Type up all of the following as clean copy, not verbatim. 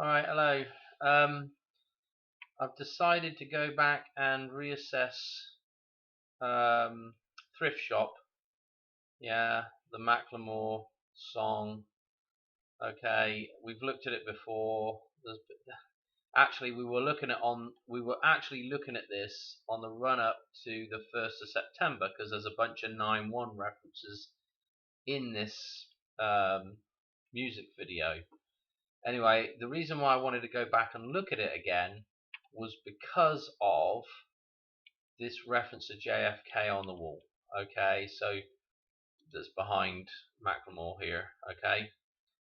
Alright, hello. Um, I've decided to go back and reassess Thrift Shop. Yeah, the Macklemore song. Okay, we've looked at it before. Actually, we were actually looking at this on the run up to the 1st of September because there's a bunch of 9/1 references in this music video. Anyway, the reason why I wanted to go back and look at it again was because of this reference to JFK on the wall. Okay, so that's behind Macklemore here. Okay,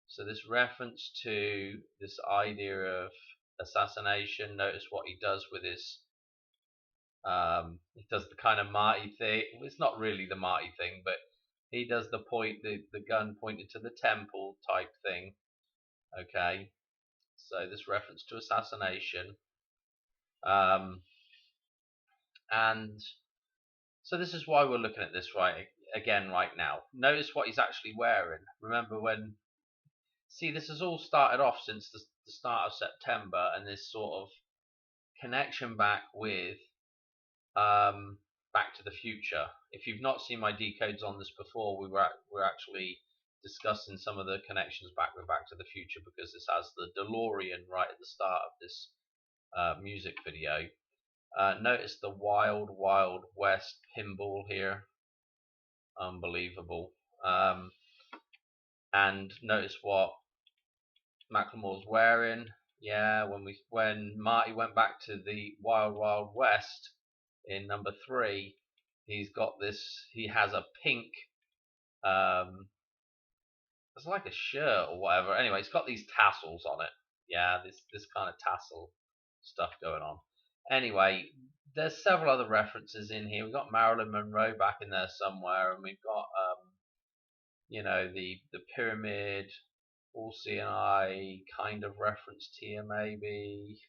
so this reference to this idea of assassination. Notice what he does with his. He does the kind of Marty thing. It's not really the Marty thing, but he does the gun pointed to the temple type thing. Okay, so this reference to assassination. Um, and so this is why we're looking at this right now. Notice what he's actually wearing. Remember when? See, this has all started off since the start of September, and this sort of connection back with Back to the Future. If you've not seen my decodes on this before, we're actually discussing some of the connections back with Back to the Future because this has the DeLorean right at the start of this music video. Notice the Wild Wild West pinball here, unbelievable. And notice what Macklemore's wearing. Yeah, when Marty went back to the Wild Wild West in number 3, he's got this. He has a pink. It's like a shirt or whatever. Anyway, it's got these tassels on it. Yeah, this kind of tassel stuff going on. Anyway, there's several other references in here. We've got Marilyn Monroe back in there somewhere, and we've got the pyramid, all CNI kind of referenced here maybe,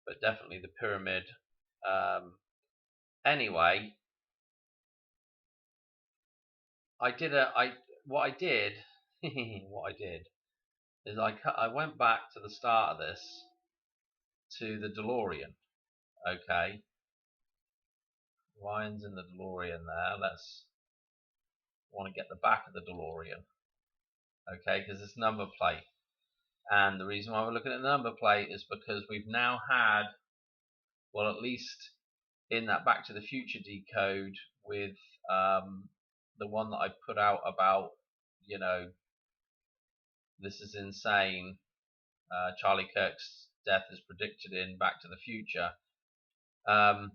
but definitely the pyramid. Anyway, what I did what I did is I went back to the start of this to the DeLorean. Okay, Ryan's in the DeLorean there. Let's want to get the back of the DeLorean. Okay, because it's number plate. And the reason why we're looking at the number plate is because we've now had, well, at least in that Back to the Future decode with the one that I put out about, this is insane. Charlie Kirk's death is predicted in Back to the Future. I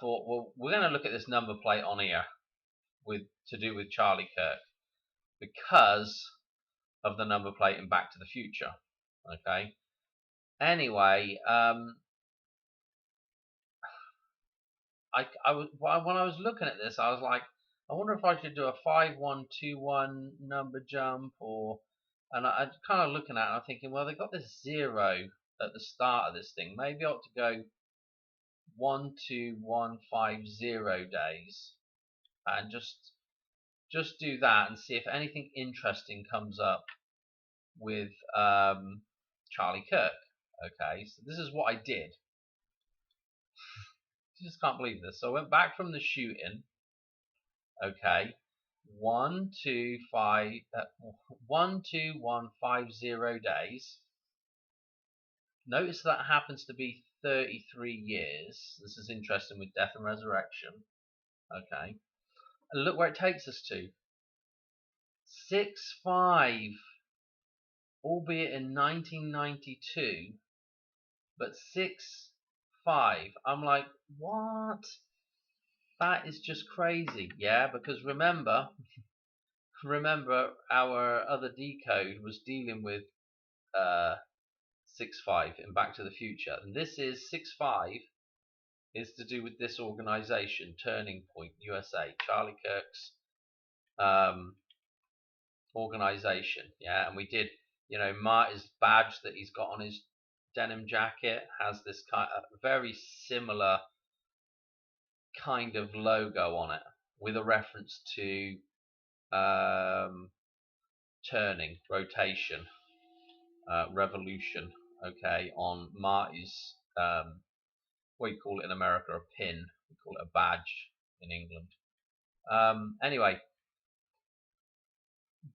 thought, well, we're going to look at this number plate on here to do with Charlie Kirk because of the number plate in Back to the Future. Okay. Anyway, when I was looking at this, I was like, I wonder if I should do a 5121 number jump, and I kind of looking at it, and I'm thinking, well, they got this 0 at the start of this thing. Maybe I ought to go 12150 days, and just do that and see if anything interesting comes up with Charlie Kirk. Okay, so this is what I did. I just can't believe this. So I went back from the shooting. Okay, 12150 days. Notice that happens to be 33 years. This is interesting with death and resurrection. Okay, and look where it takes us to. 6-5, albeit in 1992, but 6-5. I'm like, what? That is just crazy. Yeah, because remember our other decode was dealing with 6-5 in Back to the Future, and this is 6-5 is to do with this organization, Turning Point USA, Charlie Kirk's organization. Yeah, and we did, Marty's badge that he's got on his denim jacket has this kind of very similar kind of logo on it with a reference to turning, rotation. revolution. Okay, on Marty's, what do you call it in America? A pin. We call it a badge in England. Anyway,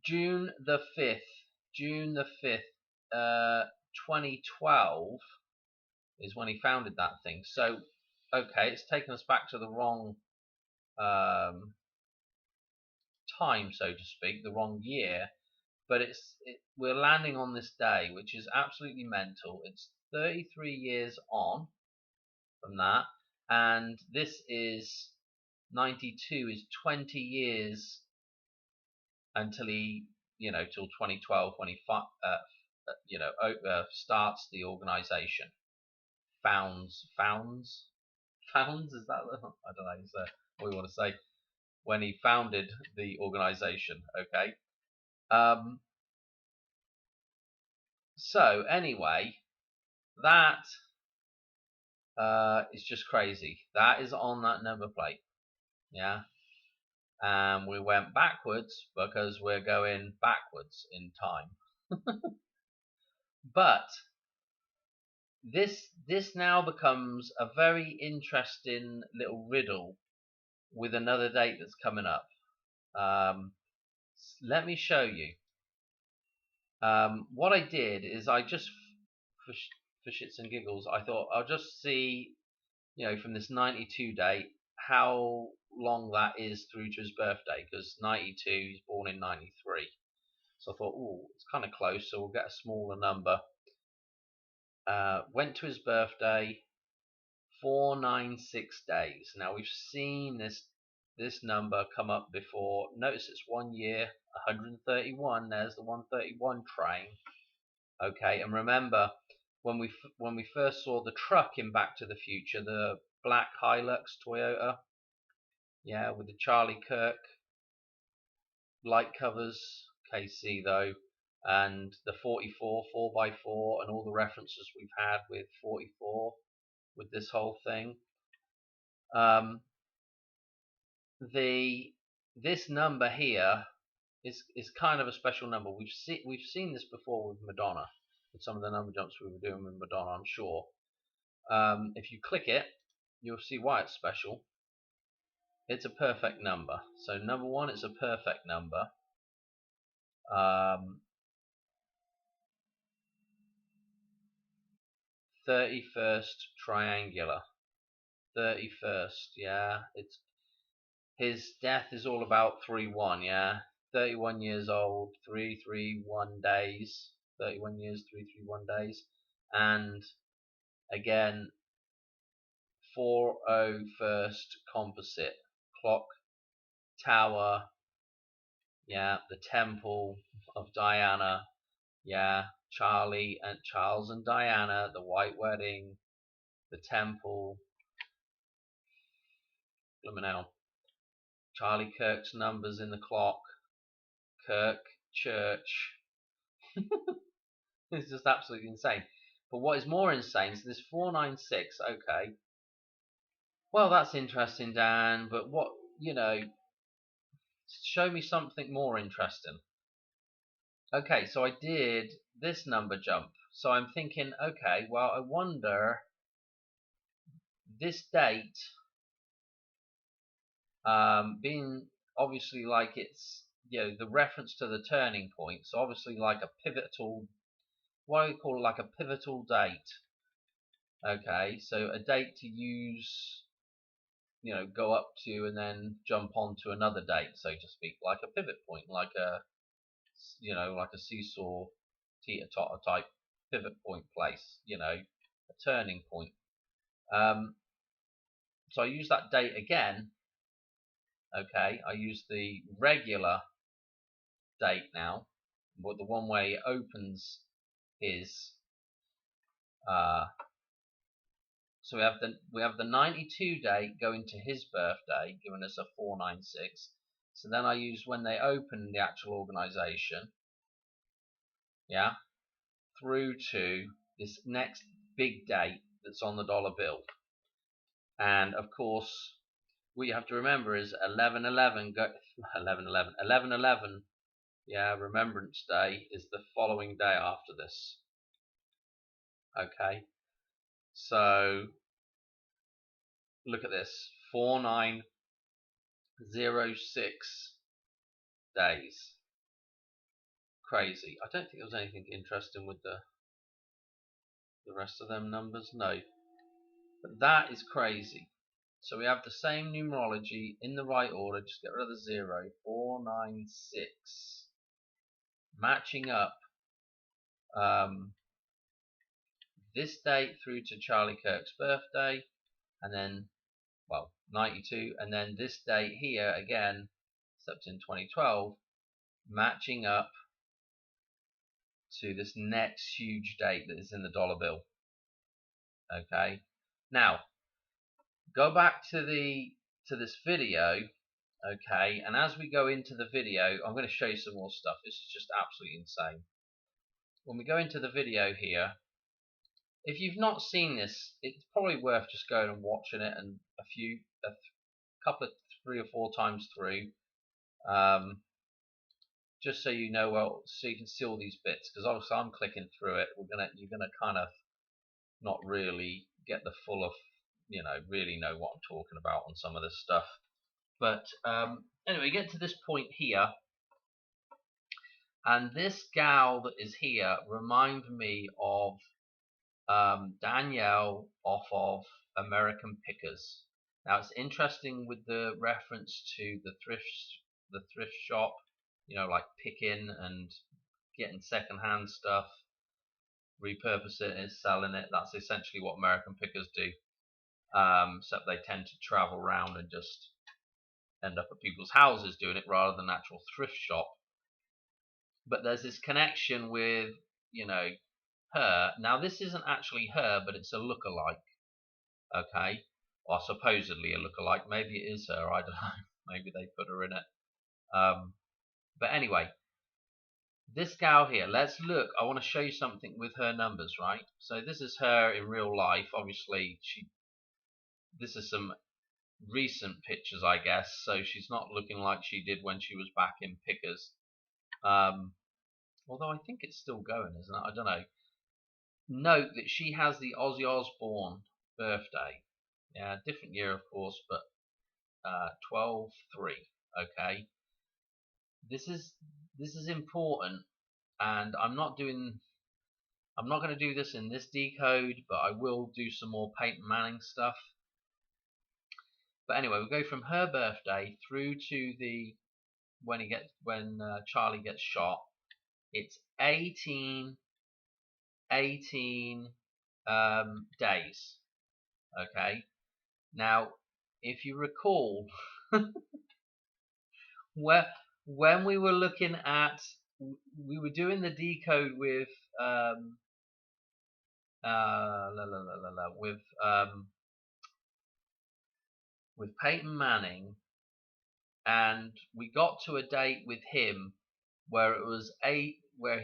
June the 5th, 2012 is when he founded that thing. So, okay, it's taken us back to the wrong time, so to speak, the wrong year. But we're landing on this day, which is absolutely mental. It's 33 years on from that, and this is 92 is 20 years until till 2012 when he starts the organization. Founds, is that I don't know, is that what we want to say, when he founded the organization. Okay. So anyway, that is just crazy. That is on that number plate. Yeah. And we went backwards because we're going backwards in time. But this now becomes a very interesting little riddle with another date that's coming up. Let me show you. What I did is I just, for shits and giggles, I thought I'll just see, from this 92 date, how long that is through to his birthday, because 92, he's born in 93. So I thought, oh, it's kind of close, so we'll get a smaller number. Went to his birthday, 496 days. Now we've seen this number come up before. Notice it's 1 year, 131. There's the 131 train. Okay, and remember when we first saw the truck in Back to the Future, the black Hilux Toyota, yeah, with the Charlie Kirk light covers, KC though, and the 44 4x4, and all the references we've had with 44 with this whole thing. This number here is kind of a special number. We've seen this before with Madonna, with some of the number jumps we were doing with Madonna, I'm sure. If you click it, you'll see why it's special. It's a perfect number. So number one, it's a perfect number. 31st triangular. 31st, yeah. His death is all about 3-1, yeah. 31 years old, 331 days. 31 years, 331 days. And again, 401st composite. Clock tower, yeah. The temple of Diana, yeah. Charles and Diana, the white wedding, the temple. Let me know. Charlie Kirk's numbers in the clock. Kirk Church. It's just absolutely insane. But what is more insane is this 496. Okay. Well, that's interesting, Dan. But what, show me something more interesting. Okay, so I did this number jump. So I'm thinking, okay, well, I wonder this date, being obviously like it's, the reference to the turning point. So obviously like a pivotal, what do we call it, like a pivotal date. Okay, so a date to use, go up to and then jump on to another date, so to speak, like a pivot point, like a seesaw teeter-totter type pivot point place, a turning point. So I use that date again. Okay, I use the regular date now, but the one where it opens his. So we have the 92 date going to his birthday, giving us a 496. So then I use when they open the actual organization, yeah, through to this next big date that's on the dollar bill. And of course, what you have to remember is 1111 Yeah, Remembrance Day is the following day after this. Okay, so look at this, 4906 days. Crazy. I don't think there was anything interesting with the rest of them numbers. No, but that is crazy. So we have the same numerology in the right order. Just get rid of the 0. 496, matching up this date through to Charlie Kirk's birthday, and then, well, 92, and then this date here again, except in 2012, matching up to this next huge date that is in the dollar bill. Okay, now go back to this video. Okay, and as we go into the video, I'm going to show you some more stuff. This is just absolutely insane. When we go into the video here, if you've not seen this, it's probably worth just going and watching it and a couple of 3 or 4 times through, just so you know, well, so you can see all these bits, because obviously I'm clicking through it. You're gonna kind of not really get the full of, really know what I'm talking about on some of this stuff. But anyway, get to this point here, and this gal that is here reminds me of Danielle off of American Pickers. Now it's interesting with the reference to the thrift shop, like picking and getting secondhand stuff, repurpose it and selling it. That's essentially what American Pickers do. Except they tend to travel around and just end up at people's houses doing it rather than actual thrift shop. But there's this connection with, her. Now this isn't actually her, but it's a lookalike. Okay, or supposedly a lookalike. Maybe it is her. I don't know. Maybe they put her in it. But anyway, this gal here. Let's look. I want to show you something with her numbers, right? So this is her in real life. Obviously, this is some recent pictures, I guess. So she's not looking like she did when she was back in Pickers. Although I think it's still going, isn't it? I don't know. Note that she has the Ozzy Osbourne birthday. Yeah, different year, of course, but 12/3. Okay, this is important, and I'm not going to do this in this decode, but I will do some more Peyton Manning stuff. But anyway, we go from her birthday through to when Charlie gets shot. It's 18 days. Okay, now if you recall, when we were looking at, we were doing the decode with with Peyton Manning, and we got to a date with him where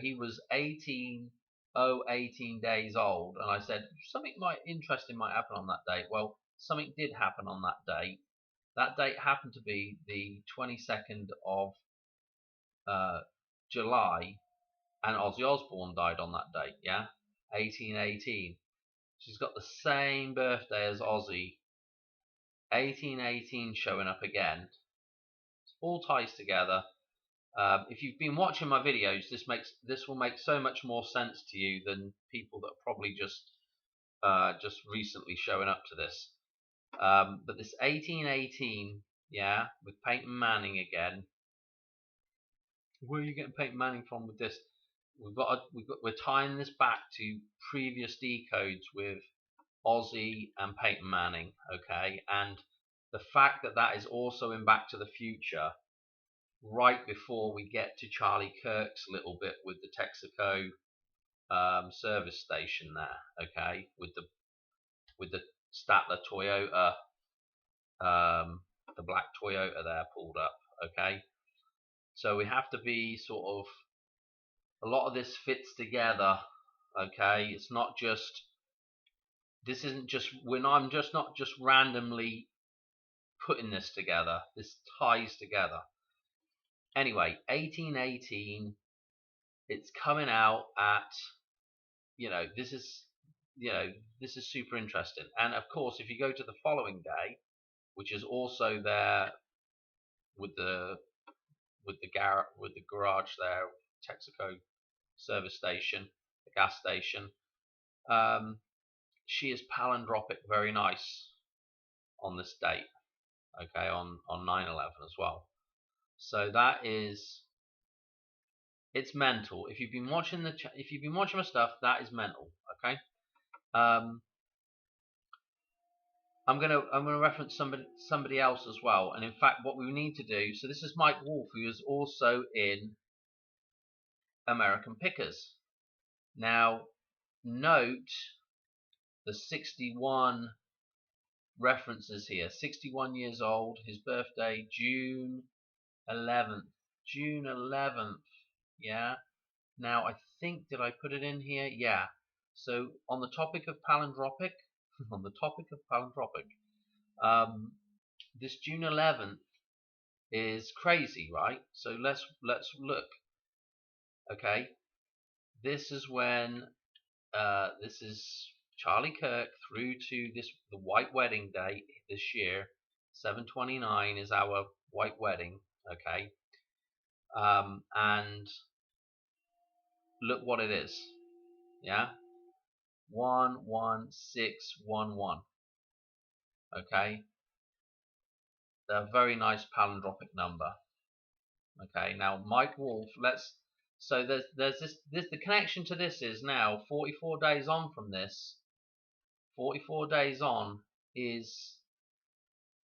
he was 18 days old, and I said something interesting might happen on that date. Well, something did happen on that date. That date happened to be the 22nd of July, and Ozzy Osbourne died on that date. Yeah, 1818. She's got the same birthday as Ozzy. 1818 showing up again. It all ties together. If you've been watching my videos, this will make so much more sense to you than people that are probably just recently showing up to this. But this 1818, yeah, with Peyton Manning again. Where are you getting Peyton Manning from with this? We're tying this back to previous decodes with Ozzy and Peyton Manning, okay, and the fact that is also in Back to the Future, right before we get to Charlie Kirk's little bit with the Texaco service station there, okay, with the Statler Toyota, the black Toyota there pulled up, okay. So we have to be sort of, a lot of this fits together, okay. It's not just, this isn't just, I'm just not just randomly putting this together. This ties together. Anyway, 1818. It's coming out at, you know, this is, you know, this is super interesting. And of course, if you go to the following day, which is also there with the with the garage there, Texaco service station, the gas station. She is palindropic, very nice on this date. Okay, on 9/11 as well. So that is, it's mental. If you've been watching if you've been watching my stuff, that is mental. Okay. Um, I'm gonna reference somebody else as well. And in fact, what we need to do. So this is Mike Wolf, who is also in American Pickers. Now, note the 61 references here. 61 years old. His birthday, June 11th. June 11th. Yeah. Now, I think, did I put it in here? Yeah. So, on the topic of palindropic, on the topic of palindropic, this June 11th is crazy, right? So let's look. Okay, this is when this is Charlie Kirk through to the White Wedding Day this year. 7/29 is our White Wedding. Okay, and look what it is. Yeah, 11611. Okay, a very nice palindropic number. Okay, now Mike Wolf. So there's the connection to this is now 44 days on from this. 44 days on is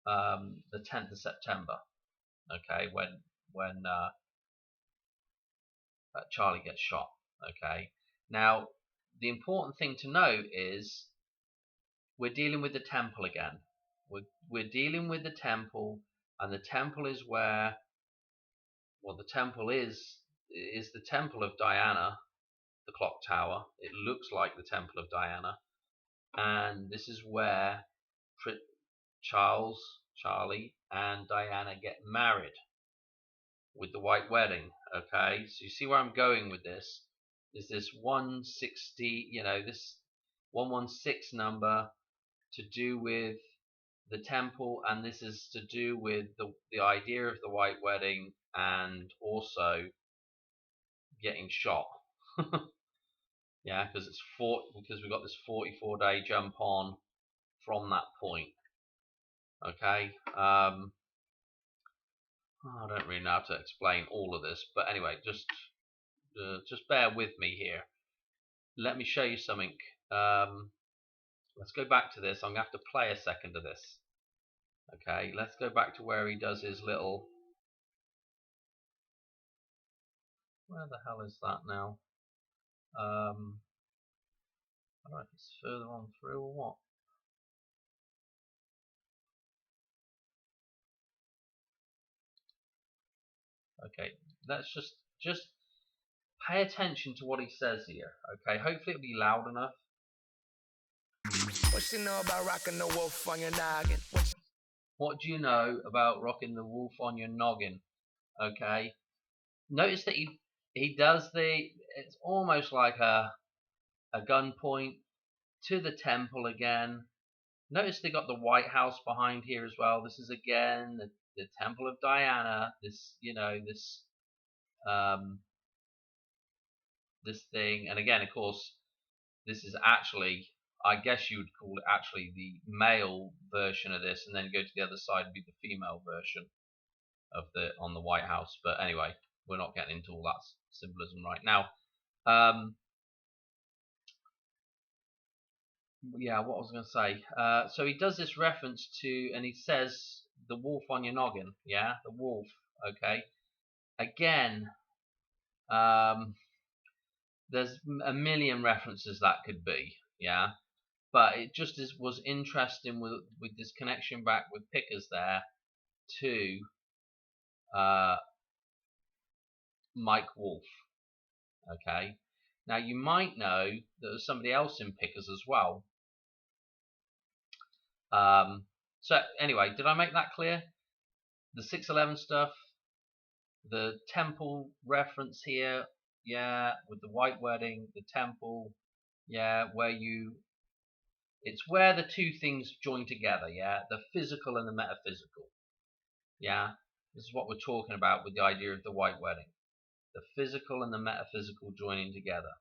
the 10th of September. Okay, when Charlie gets shot. Okay, now the important thing to note is we're dealing with the temple again. We're dealing with the temple, and the temple is where, well, the temple is the temple of Diana, the clock tower. It looks like the temple of Diana, and this is where Charlie, and Diana get married with the White Wedding. Okay, so you see where I'm going with this? Is this 160? You know, this 116 number to do with the temple, and this is to do with the idea of the White Wedding, and also getting shot. Yeah, because we've got this 44-day jump on from that point. Okay. I don't really know how to explain all of this, but anyway, just bear with me here. Let me show you something. Let's go back to this. I'm gonna have to play a second of this. Okay, let's go back to where he does his little. Where the hell is that now? I don't know if it's further on through or what. Okay, let's just pay attention to what he says here. Okay, hopefully it'll be loud enough. What you know about rocking the wolf on your noggin? What do you know about rocking the wolf on your noggin? Okay, notice that he does it's almost like a gunpoint to the temple again. Notice they got the White House behind here as well. This is again the Temple of Diana. This, you know, this thing, and again, of course, this is actually, I guess you would call it actually the male version of this, and then go to the other side and be the female version of on the White House. But anyway, we're not getting into all that symbolism right now. Yeah, what I was going to say. So he does this reference to, and he says the wolf on your noggin. Yeah, the wolf. Okay. Again, there's a million references that could be. Yeah, but it just was interesting with this connection back with Pickers there to Mike Wolf. Okay. Now you might know that there's somebody else in Pickers as well. So anyway, did I make that clear? The 611 stuff, the temple reference here, yeah, with the white wedding, the temple, yeah, it's where the two things join together, yeah, the physical and the metaphysical, yeah. This is what we're talking about with the idea of the white wedding. The physical and the metaphysical joining together.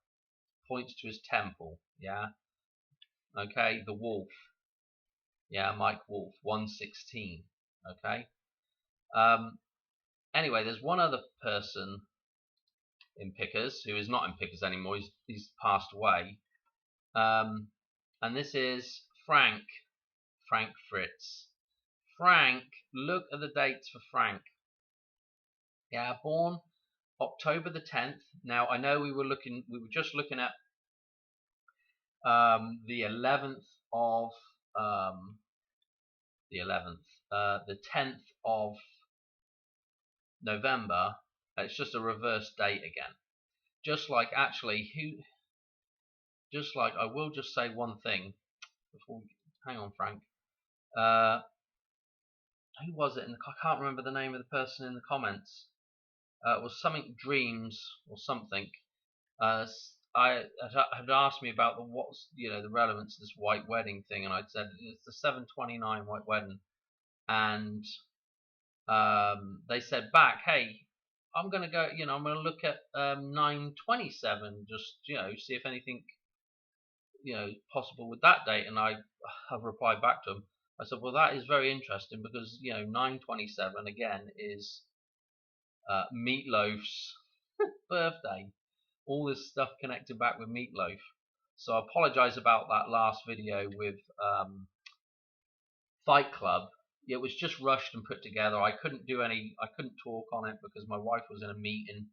Points to his temple, yeah. Okay, the wolf, yeah, Mike Wolf, 116. Okay. Anyway, there's one other person in Pickers who is not in Pickers anymore. He's passed away. And this is Frank Fritz. Frank, look at the dates for Frank. Yeah, born October the 10th. Now I know we were just looking at the 11th of the 10th of November. It's just a reverse date again. Just like I will just say one thing before. Hang on, Frank. Who was it? I can't remember the name of the person in the comments. It was something Dreams or something. I had asked me about the relevance of this white wedding thing, and I'd said it's the 729 white wedding, and they said back, hey, I'm gonna go, I'm gonna look at 927, just see if anything possible with that date, and I have replied back to them. I said, well, that is very interesting because 927 again is Meatloaf's birthday. All this stuff connected back with Meatloaf. So I apologise about that last video with Fight Club. It was just rushed and put together. I couldn't talk on it because my wife was in a meeting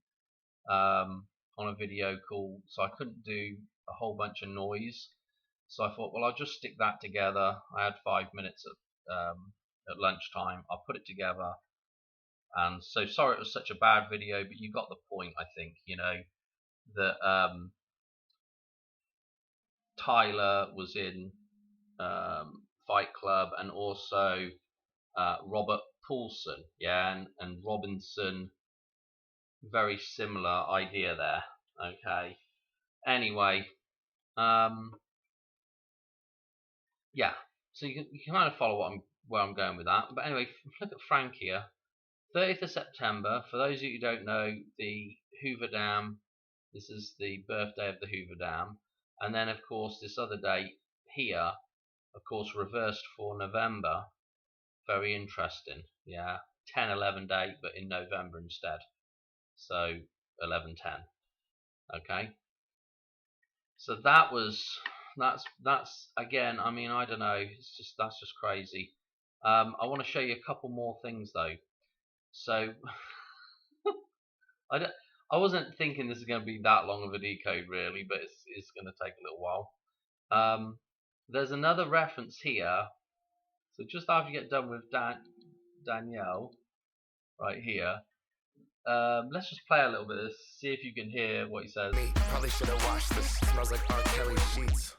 on a video call, so I couldn't do a whole bunch of noise. So I thought, well, I'll just stick that together. I had 5 minutes at lunchtime. I'll put it together. And so sorry it was such a bad video, but you got the point, I think, that Tyler was in Fight Club, and also Robert Paulson, yeah, and Robinson. Very similar idea there. Okay. Anyway, yeah. So you can kind of follow where I'm going with that. But anyway, look at Frank here. 30th of September. For those of you who don't know, the Hoover Dam. This is the birthday of the Hoover Dam, and then of course this other date here, of course, reversed for November. Very interesting. Yeah, 10/11 date, but in November instead. So 11/10. Okay. So that's again. I mean, I don't know. That's just crazy. I want to show you a couple more things though. So I wasn't thinking this is going to be that long of a decode really, but it's going to take a little while. There's another reference here. So just after you get done with Danielle, right here, let's just play a little bit of this, see if you can hear what he says. Probably should have washed this. Smells like R. Kelly sheets.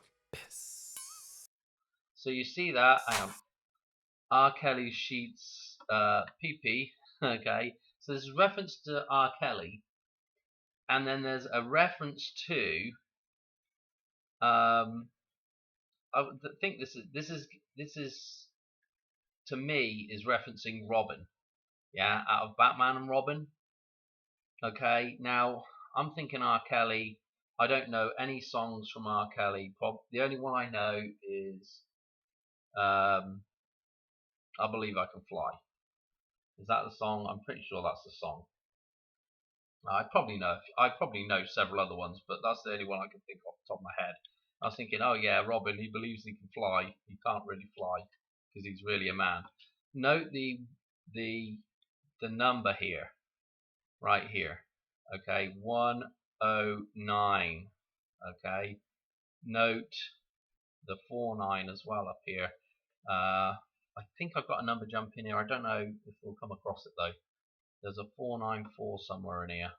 So you see that? Hang on. R. Kelly sheets, PP. Okay. So there's a reference to R. Kelly, and then there's a reference to. I think this is to me is referencing Robin. Yeah, out of Batman and Robin. Okay, now I'm thinking R. Kelly. I don't know any songs from R. Kelly. The only one I know is I Believe I Can Fly. Is that the song? I'm pretty sure that's the song. I probably know several other ones, but that's the only one I can think off the top of my head. I was thinking, oh yeah, Robin, he believes he can fly. He can't really fly because he's really a man. Note the number here, right here. Okay, 109. Okay, note the 49 as well up here. I think I've got a number jump in here. I don't know if we'll come across it though. There's a 494 somewhere in here.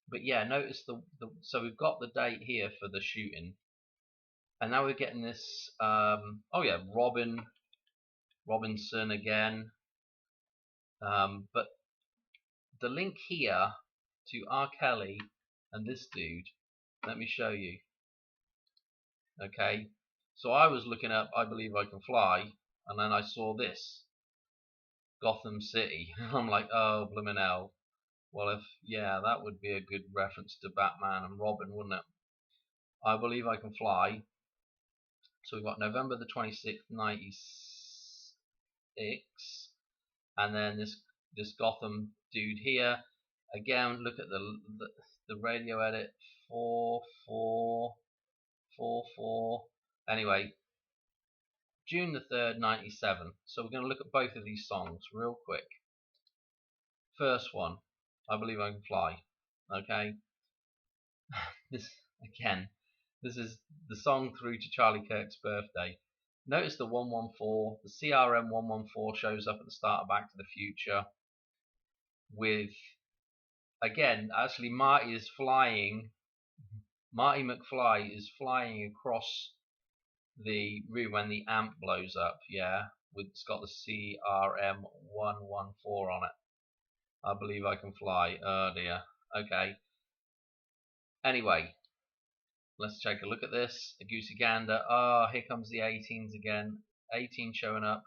But yeah, notice so we've got the date here for the shooting, and now we're getting this. Oh yeah, Robinson again. But the link here to R. Kelly and this dude, let me show you. Okay, so I was looking up I Believe I Can Fly, and then I saw this Gotham City. I'm like, oh, blimmin' hell. Well, yeah, that would be a good reference to Batman and Robin, wouldn't it? I Believe I Can Fly. So we've got November the 26th, 96, and then this Gotham dude here. Again, look at the radio edit, 4444. Anyway, June the 3rd, 97. So we're going to look at both of these songs real quick. First one, I Believe I Can Fly. Okay, this is the song through to Charlie Kirk's birthday. Notice the 114, the CRM 114 shows up at the start of Back to the Future. With, again, actually Marty McFly is flying across the room when the amp blows up. Yeah, it's got the CRM 114 on it. I Believe I Can Fly. Oh dear. Okay. Anyway, let's take a look at this. A Goosey Gander. Oh, here comes the 18s again. 18 showing up.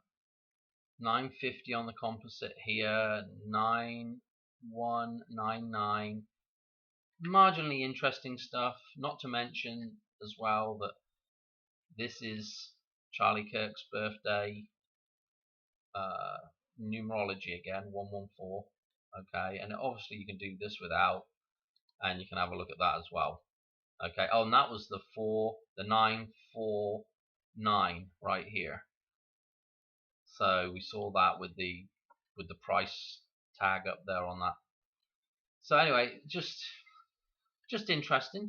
950 on the composite here. 9199. Marginally interesting stuff. Not to mention as well that this is Charlie Kirk's birthday. Numerology again, 114. Okay, and obviously you can do this without, and you can have a look at that as well. Okay, oh, and that was the 949 right here. So we saw that with the price tag up there on that. So anyway, just interesting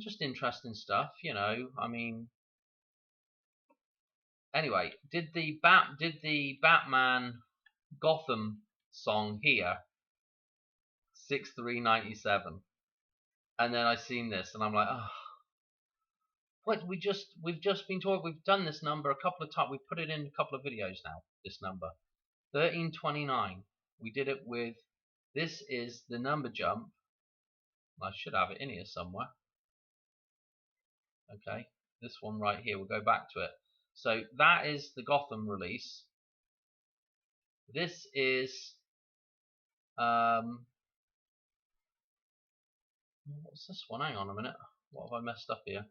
stuff, you know. I mean, anyway, did the Batman Gotham song here 6397, and then I seen this and I'm like, oh, what, we've just been talking, we've done this number a couple of times, we've put it in a couple of videos now, this number 1329. We did it with, this is the number jump. I should have it in here somewhere. Okay, this one right here, we'll go back to it. So that is the Gotham release. This is what's this one? Hang on a minute. What have I messed up here?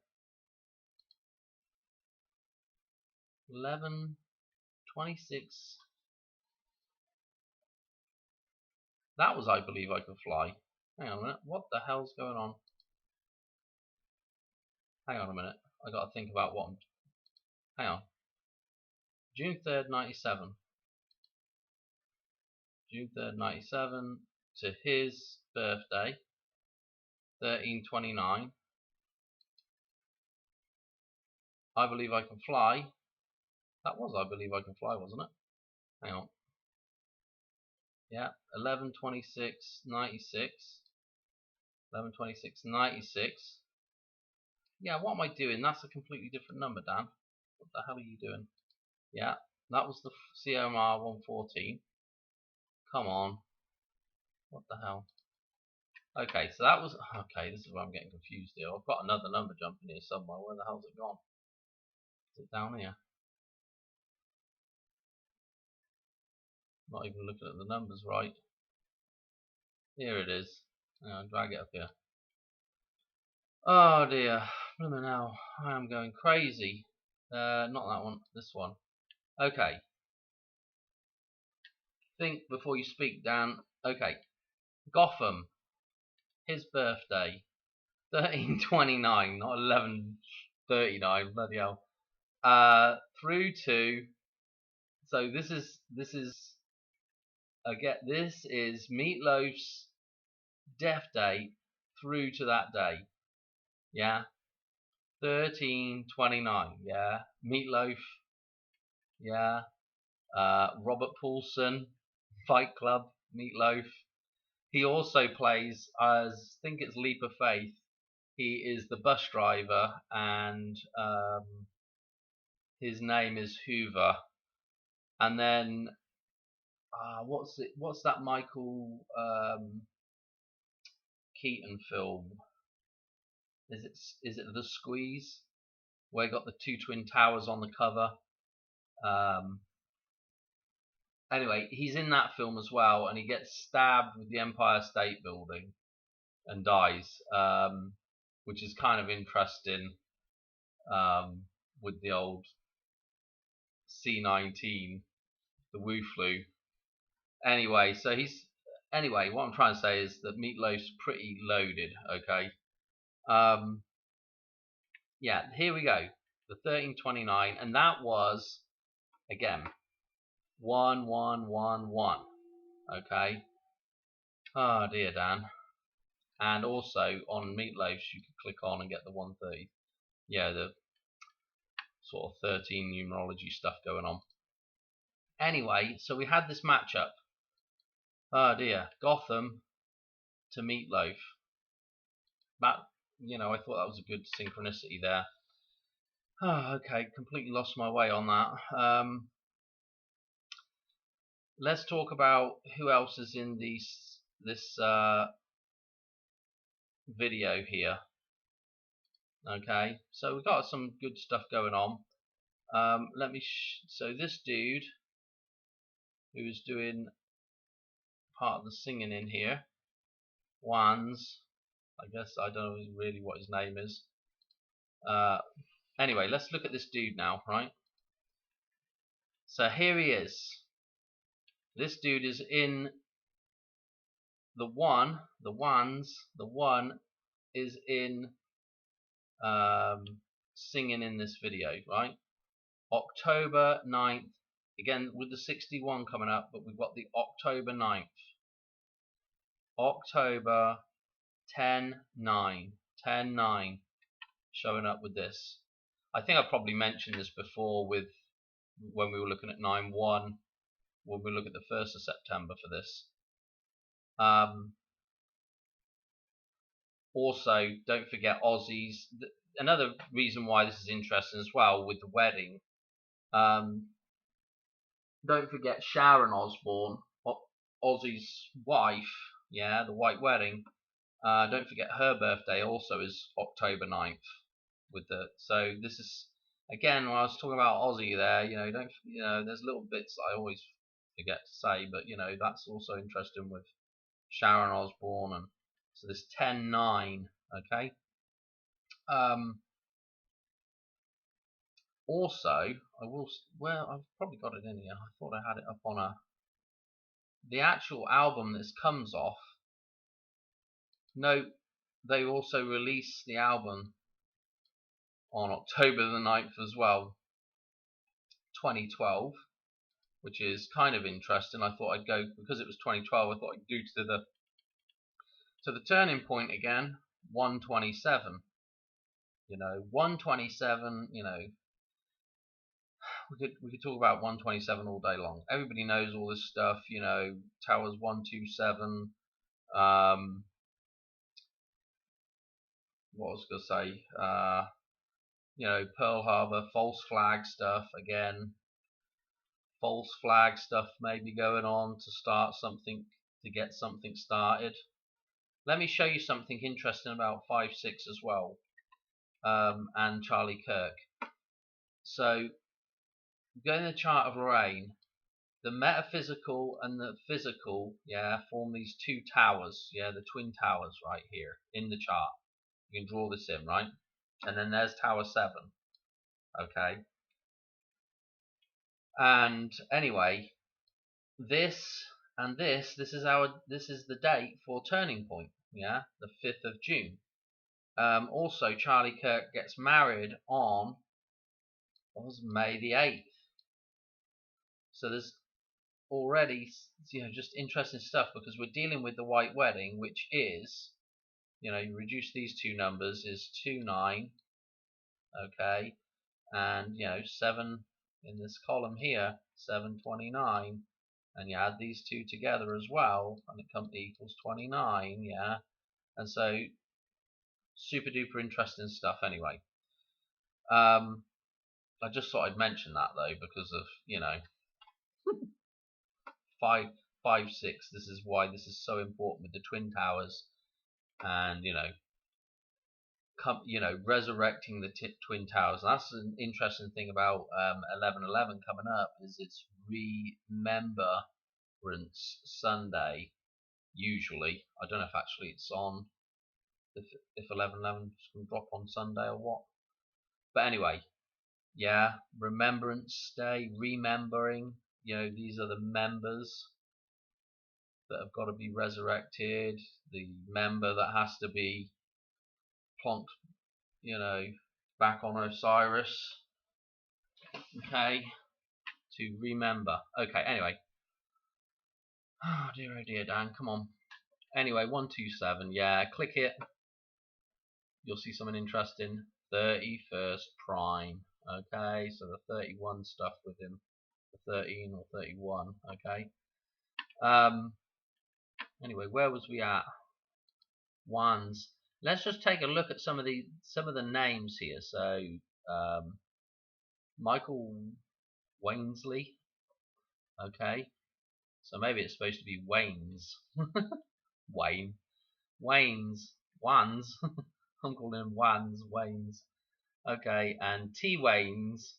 11/26. That was I Believe I Can Fly. Hang on a minute. What the hell's going on? Hang on a minute. I got to think about what I'm. Hang on. June 3rd, 97. June 3rd, 97 to his birthday. 13/29. I Believe I Can Fly. That was I Believe I Can Fly, wasn't it? Hang on. Yeah, 11/26/96. 11/26/96. Yeah, what am I doing? That's a completely different number, Dan. What the hell are you doing? Yeah, that was the CMR 114. Come on. What the hell? Okay, so that was, okay, this is where I'm getting confused here. I've got another number jumping here somewhere. Where the hell's it gone? Is it down here? Not even looking at the numbers right. Here it is. Drag it up here. Oh dear. Blimey now. I am going crazy. Not that one. This one. Okay. Think before you speak, Dan. Okay. Gotham. His birthday. 13/29, not 11/39. Bloody hell. Through to. So this is again. This is Meatloaf's death date through to that day. Yeah. 13/29. Yeah. Meatloaf. Yeah. Robert Paulson, Fight Club, Meatloaf. He also plays as, I think it's Leap of Faith. He is the bus driver, and his name is Hoover. And then What's that Michael Keaton film? Is it The Squeeze, where you got the two twin towers on the cover? Um, anyway, he's in that film as well, and he gets stabbed with the Empire State Building and dies, which is kind of interesting, with the old C-19, the Wu flu. Anyway, what I'm trying to say is that Meatloaf's pretty loaded. Okay. Um, yeah, here we go. The 1329, and that was again 1111. Okay. Oh dear, Dan. And also on Meatloaf's, you can click on and get the 130. Yeah, the sort of 13 numerology stuff going on. Anyway, so we had this matchup. Oh dear, Gotham to Meatloaf. That, I thought that was a good synchronicity there. Oh, okay, completely lost my way on that. Let's talk about who else is in this video here. Okay, so we've got some good stuff going on. So this dude who's doing part of the singing in here, Wands, I guess I don't know really what his name is. Anyway, let's look at this dude now, right? So here he is. This dude is in the one is in singing in this video, right? October 9th, again with the 61 coming up, but we've got the October 9th. October 10/9 showing up with this. I think I probably mentioned this before when we were looking at 9/1, when we look at the 1st of September for this. Also, don't forget Ozzy's. Another reason why this is interesting as well with the wedding. Don't forget Sharon Osbourne, Ozzy's wife. Yeah, the white wedding. Don't forget her birthday also is October 9th. So this is again when I was talking about Ozzy there. There's little bits I always forget to say, but that's also interesting with Sharon Osbourne, and so this 10/9. Okay. Also, I've probably got it in here. I thought I had it up on the actual album this comes off. Note, they also released the album on October the 9th as well, 2012, which is kind of interesting. I thought I'd go, because it was 2012, I thought I'd go to the turning point again, 127. 127, we could talk about 127 all day long. Everybody knows all this stuff, Towers 127. What was I going to say? Pearl Harbor, false flag stuff again. False flag stuff maybe going on to start something, to get something started. Let me show you something interesting about 5/6 as well, and Charlie Kirk. So, going to the chart of Lorraine, the metaphysical and the physical, form these two towers, the twin towers right here in the chart. You can draw this in, right? And then there's Tower 7. Okay. And anyway, this is the date for turning point, the 5th of June. Also, Charlie Kirk gets married on May the 8th. So there's already just interesting stuff, because we're dealing with the white wedding, which is you reduce these two numbers is 29, okay, and 7 in this column here, 729, and you add these two together as well, and it equals 29, and so super duper interesting stuff. Anyway, I just thought I'd mention that though, because of five, 6. This is why this is so important with the Twin Towers, and resurrecting the Twin Towers. And that's an interesting thing about 11/11 coming up, is it's Remembrance Sunday. Usually, I don't know if actually it's on, if 11/11 can drop on Sunday or what. But anyway, yeah, Remembrance Day, remembering. These are the members that have got to be resurrected. The member that has to be plonked, back on Osiris. Okay, to remember. Okay, anyway. Oh dear, Dan, come on. Anyway, 127. Yeah, click it. You'll see something interesting. 31st prime. Okay, so the 31 stuff with him, the 13 or 31. Okay. Anyway, where was we at? Ones. Let's just take a look at some of the names here. So, Michael Wainsley. Okay, so maybe it's supposed to be Waynes. Waynes. Wans. I'm calling them Wans. Waynes. Okay, and T Waynes.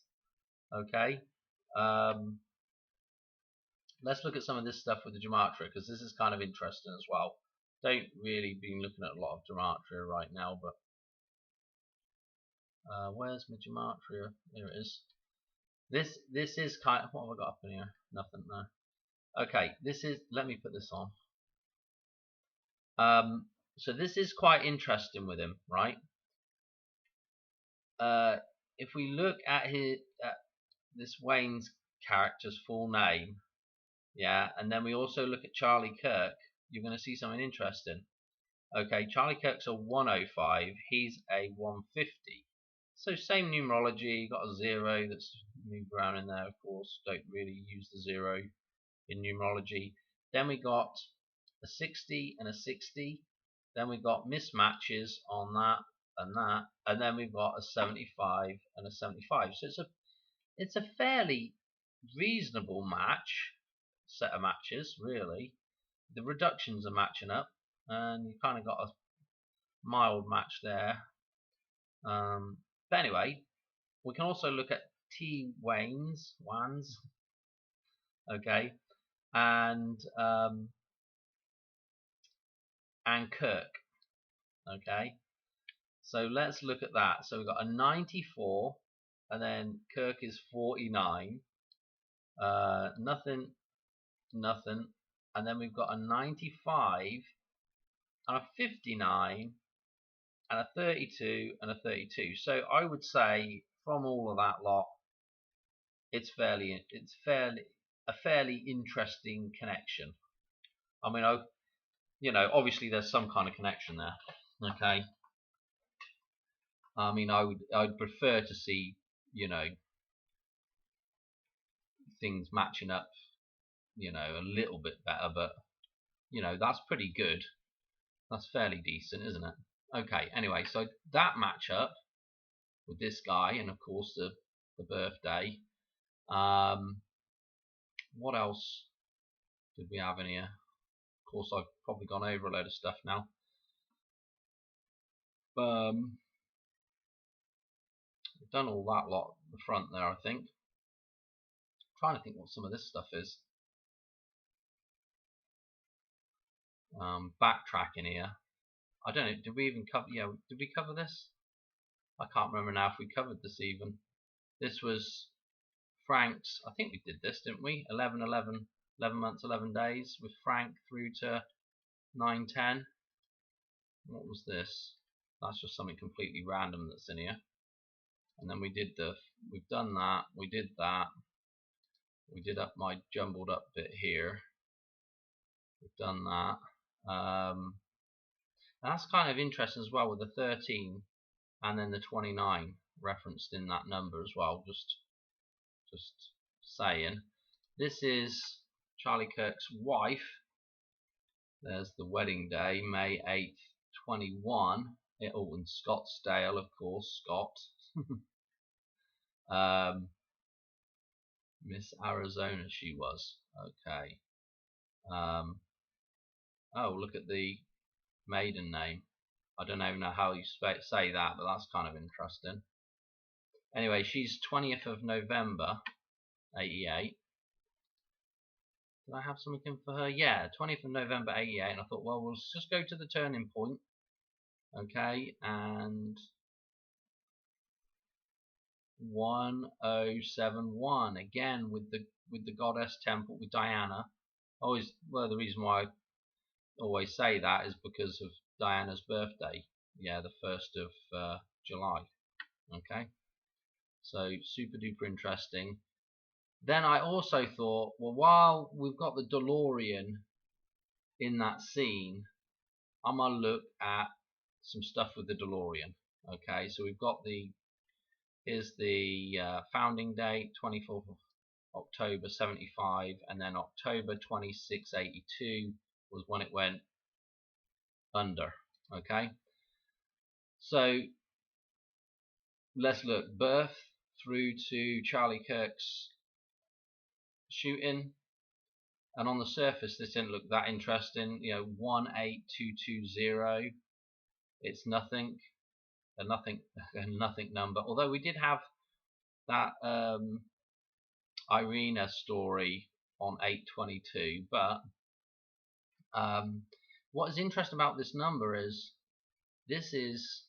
Okay. Let's look at some of this stuff with the gematria, because this is kind of interesting as well. Don't really been looking at a lot of gematria right now, but where's my gematria? Here it is. This is kind of, what have I got up in here? Nothing, no. Okay, this is, let me put this on. So this is quite interesting with him, right? If we look at this Wayne's character's full name, yeah, and then we also look at Charlie Kirk, you're going to see something interesting. Okay, Charlie Kirk's a 105, he's a 150. So same numerology, got a 0 that's moved around in there, of course. Don't really use the 0 in numerology. Then we got a 60 and a 60. Then we got mismatches on that and that, and then we've got a 75 and a 75. So it's a fairly reasonable set of matches, really. The reductions are matching up, and you kind of got a mild match there. But anyway, we can also look at T Wans, okay, and Kirk, okay. So let's look at that. So we've got a 94, and then Kirk is 49. Nothing, and then we've got a 95, and a 59, and a 32, and a 32. So I would say from all of that lot, it's a fairly interesting connection. I mean, obviously there's some kind of connection there. Okay. I mean, I'd prefer to see, things matching up, a little bit better, but that's pretty good. That's fairly decent, isn't it? Okay, anyway, so that matchup with this guy, and of course the birthday. What else did we have in here? Of course, I've probably gone over a load of stuff now. We've done all that lot at the front there, I think. I'm trying to think what some of this stuff is. Backtracking here. I don't know, did we even cover, did we cover this? I can't remember now if we covered this even. This was Frank's, I think we did this, didn't we? 11 months, 11 days with Frank through to 9/10. What was this? That's just something completely random that's in here. And then we've done that, we did that. We did up my jumbled up bit here. We've done that. That's kind of interesting as well with the 13 and then the 29 referenced in that number as well. Just saying. This is Charlie Kirk's wife. There's the wedding day, May 8th, 21. Oh, and Scottsdale, of course, Scott. Miss Arizona she was. Okay. Oh, look at the maiden name. I don't even know how you say that, but that's kind of interesting. Anyway, she's 20th of November, 88. Did I have something in for her? Yeah, 20th of November, 88. And I thought, well, we'll just go to the turning point. Okay, and 1071 again with the goddess temple with Diana. Always, well, the reason why I always say that is because of Diana's birthday. Yeah, the 1st of July. Okay, so super duper interesting. Then I also thought, well, while we've got the DeLorean in that scene, I'm gonna look at some stuff with the DeLorean. Okay, so we've got here's the founding date, 24th of October 75, and then October 26, 82 was when it went under. Okay, so let's look birth through to Charlie Kirk's shooting, and on the surface this didn't look that interesting. 18220, it's nothing, a nothing number, although we did have that Irina story on 822. But what is interesting about this number is this is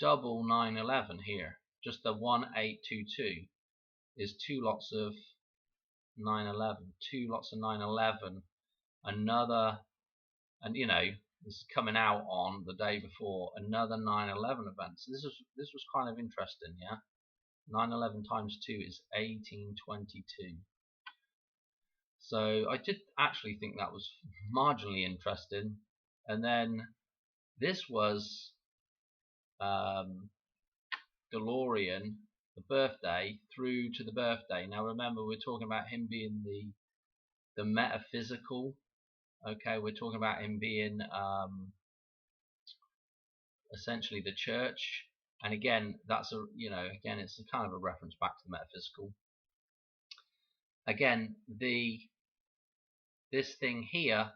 double 911 here. Just the 1822 is two lots of 911, another, and this is coming out on the day before another 911 event. So this was kind of interesting, yeah. 911 times 2 is 1822. So I did actually think that was marginally interesting. And then this was DeLorean, the birthday through to the birthday. Now remember, we're talking about him being the metaphysical. Okay, we're talking about him being essentially the church. And again, that's again, it's a kind of a reference back to the metaphysical. Again, this thing here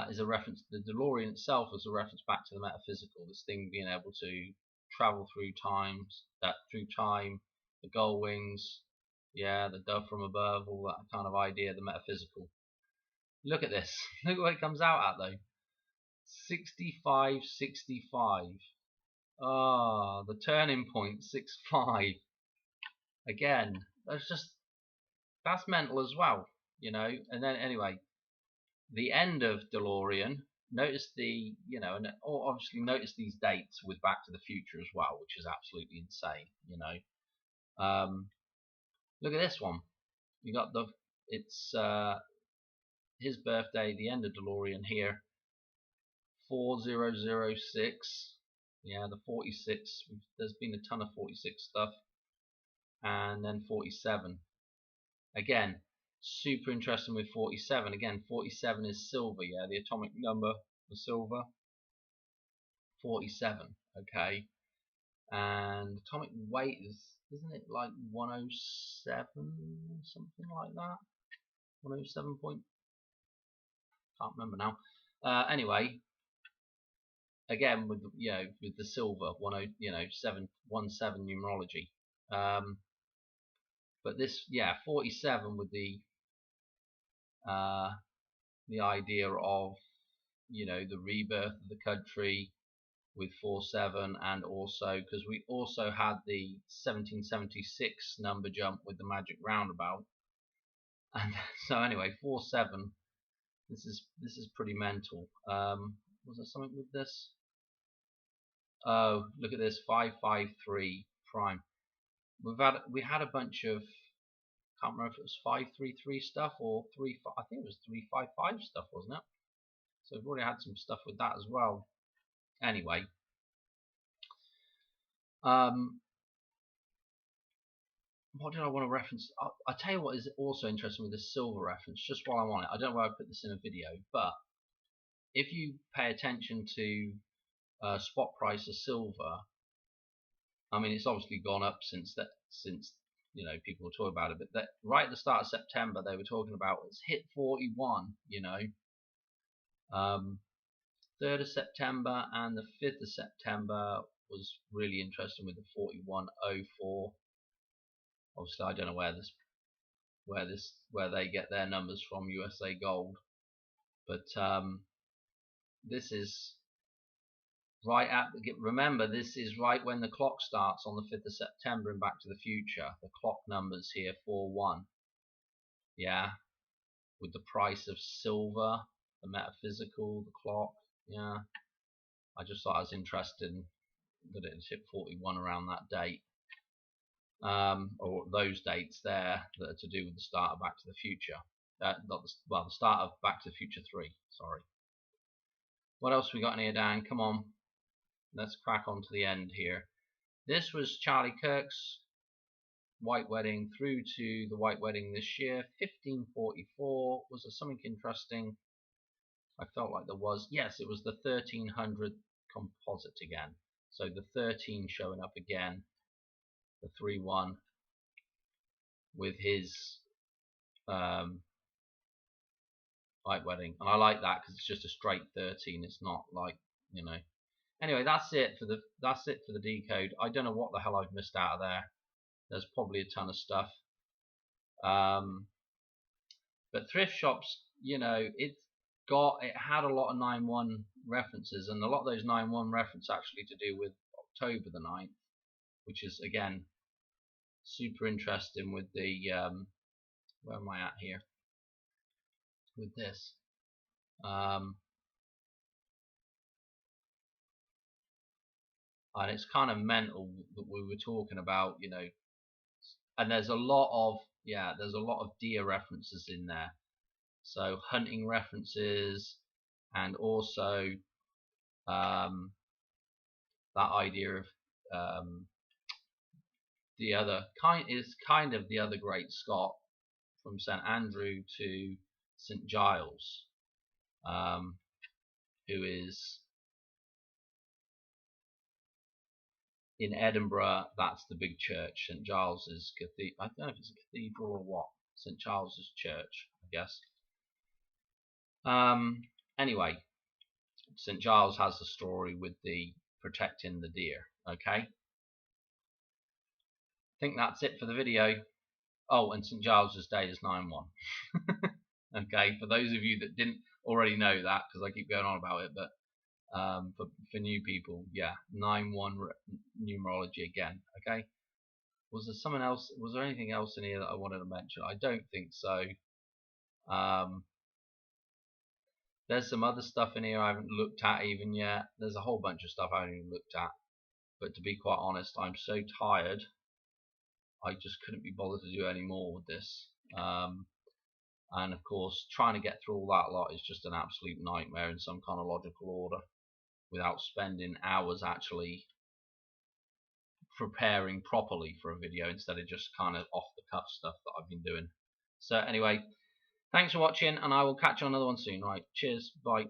is a reference. The DeLorean itself is a reference back to the metaphysical. This thing being able to travel through time, the gull wings, yeah, the dove from above, all that kind of idea, the metaphysical. Look at this. Look what it comes out at though. 6565. Ah, the turning point 65. Again, that's mental as well, And then anyway, the end of DeLorean. Notice and obviously notice these dates with Back to the Future as well, which is absolutely insane. Look at this one. You got it's his birthday, the end of DeLorean here. 4006. Yeah, the 46. There's been a ton of 46 stuff, and then 47. Again, super interesting with 47. Again, 47 is silver. Yeah, the atomic number for silver. 47. Okay, and atomic weight isn't it like 107, something like that? 107 point. Can't remember now. Anyway, again with the silver 717 numerology. But this, 47 with the idea of the rebirth of the country with 47, and also because we also had the 1776 number jump with the magic roundabout, and so anyway, 47. This is pretty mental. Was there something with this? Oh, look at this, 553 prime. We had a bunch of, can't remember if it was 533 stuff or I think it was 355 stuff, wasn't it? So we've already had some stuff with that as well. Anyway, what did I want to reference? I'll tell you what is also interesting with this silver reference, just while I'm on it. I don't know why I put this in a video, but if you pay attention to spot price of silver, I mean, it's obviously gone up since you know, people were talking about it, but that right at the start of September they were talking about it's hit 41. You know, 3rd of September and the 5th of September was really interesting with the 4104. Obviously, I don't know where they get their numbers from, USA Gold, but this is right at, remember, this is right when the clock starts on the 5th of September in Back to the Future. The clock numbers here 41. Yeah, with the price of silver, the metaphysical, the clock. Yeah, I just thought I was interested that it hit 41 around that date, or those dates there that are to do with the start of Back to the Future. The start of Back to the Future 3. Sorry. What else we got in here, Dan? Come on, let's crack on to the end here. This was Charlie Kirk's White Wedding through to the White Wedding this year. 1544. Was there something interesting? I felt like there was. Yes, it was the 1300 composite again. So the 13 showing up again. The 3-1 with his White Wedding, and I like that because it's just a straight 13. It's not like, you know. Anyway, that's it for the decode. I don't know what the hell I've missed out of there. There's probably a ton of stuff. But thrift shops, you know, it had a lot of 9/1 references, and a lot of those 9/1 references actually to do with October the 9th, which is again super interesting with the where am I at here with this. And it's kind of mental that we were talking about, you know, and there's a lot of deer references in there, so hunting references, and also that idea of the other kind of the other great Scott from St Andrew to St Giles, who is in Edinburgh. That's the big church. St Giles's cathedral. I don't know if it's a cathedral or what. St Giles's church, I guess. Anyway, St Giles has the story with the protecting the deer. Okay, I think that's it for the video. Oh, and St Giles's Day is 9/1. Okay, for those of you that didn't already know that, because I keep going on about it, but for new people, yeah, 9/1 numerology again. Okay, was there someone else? Was there anything else in here that I wanted to mention? I don't think so. There's some other stuff in here I haven't looked at even yet. There's a whole bunch of stuff I haven't even looked at. But to be quite honest, I'm so tired. I just couldn't be bothered to do any more with this. And of course, trying to get through all that lot is just an absolute nightmare in some kind of logical order, without spending hours actually preparing properly for a video, instead of just kind of off the cuff stuff that I've been doing. So anyway, thanks for watching, and I will catch you on another one soon. Right, cheers, bye.